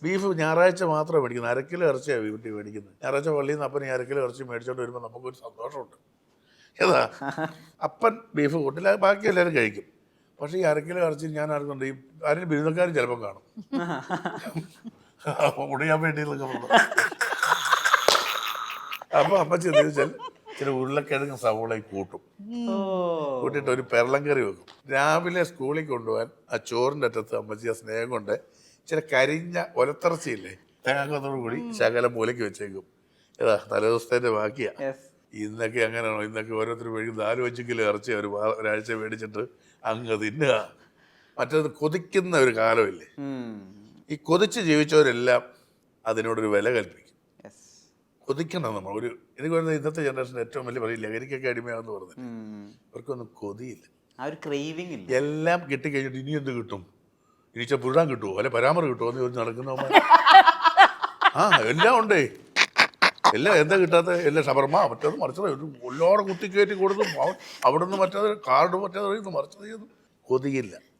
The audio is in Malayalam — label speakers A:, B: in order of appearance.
A: ബീഫ് ഞായറാഴ്ച മാത്രമേ മേടിക്കുന്നത്. 1/2 കിലോ ഇറച്ചിയാണ് വീട്ടിൽ മേടിക്കുന്നത്. ഞായറാഴ്ച പള്ളിയിൽ നിന്ന് അപ്പൻ 1/2 കിലോ ഇറച്ചി മേടിച്ചോണ്ട് വരുമ്പോൾ നമുക്കൊരു സന്തോഷമുണ്ട്. ഏതാ അപ്പൻ ബീഫ് കൂട്ടില്ല, ബാക്കി എല്ലാവരും കഴിക്കും. പക്ഷേ ഈ 1/2 കിലോ ഇറച്ചി ഞാൻ ആർക്കുണ്ട്, ഈ ആരും ബിരുദക്കാരും ചിലപ്പം കാണും. മുടിയാൻ വേണ്ടിയിട്ടൊക്കെ പറഞ്ഞു. അപ്പോൾ അമ്മച്ചി എന്താ വെച്ചാൽ ചില ഉരുളക്കിഴങ്ങ് സവോളയും കൂട്ടും. കൂട്ടിയിട്ട് ഒരു പെരളം കറി വെക്കും. രാവിലെ സ്കൂളിൽ കൊണ്ടുപോകാൻ ആ ചോറിൻ്റെ അറ്റത്ത് അമ്മച്ചി ആ സ്നേഹം കൊണ്ട് ചില കരിഞ്ഞ ഒലത്തിറച്ചിയില്ലേ, തേങ്ങാക്കത്തോടു കൂടി ശകലം മൂലയ്ക്ക് വെച്ചേക്കും. ഏതാ തലേദിവസത്തെ ബാക്കിയാ. ഇന്നൊക്കെ അങ്ങനെയാണോ? ഇന്നൊക്കെ ഓരോരുത്തർ മേടിക്കും 4-5 കിലോ ഇറച്ചി ഒരാഴ്ച മേടിച്ചിട്ട് അങ്ങ് തിന്നുക. മറ്റേത് കൊതിക്കുന്ന ഒരു കാലമില്ലേ, ഈ കൊതിച്ച് ജീവിച്ചവരെല്ലാം അതിനോടൊരു വില കൽപ്പിക്കും. കൊതിക്കണം നമ്മൾ. എനിക്ക് പറയുന്നത് ഇന്നത്തെ ജനറേഷൻ്റെ ഏറ്റവും വലിയ പറയില്ല, ലഹരിക്കൊക്കെ അടിമയാണെന്ന് പറഞ്ഞത്. അവർക്കൊന്നും കൊതിയില്ല, എല്ലാം കിട്ടിക്കഴിഞ്ഞിട്ട് ഇനി എന്ത് കിട്ടും, ഇനിച്ച പുഴുതാൻ കിട്ടുമോ, അല്ലെ പരാമർ കിട്ടുമോ എന്ന് ചോദിച്ച് നടക്കുന്നവന്മാർ. എല്ലാം ഉണ്ടേ, എല്ലാം എന്താ കിട്ടാത്ത, എല്ലാം ഷവർമ മറ്റേത് മറിച്ചത് എല്ലാവരും കുത്തിക്കയറ്റി കൊടുത്തു. അവിടെ നിന്ന് മറ്റേത് കാർഡ് മറ്റേത് മറിച്ചത് ചെയ്തു. കൊതിയില്ല.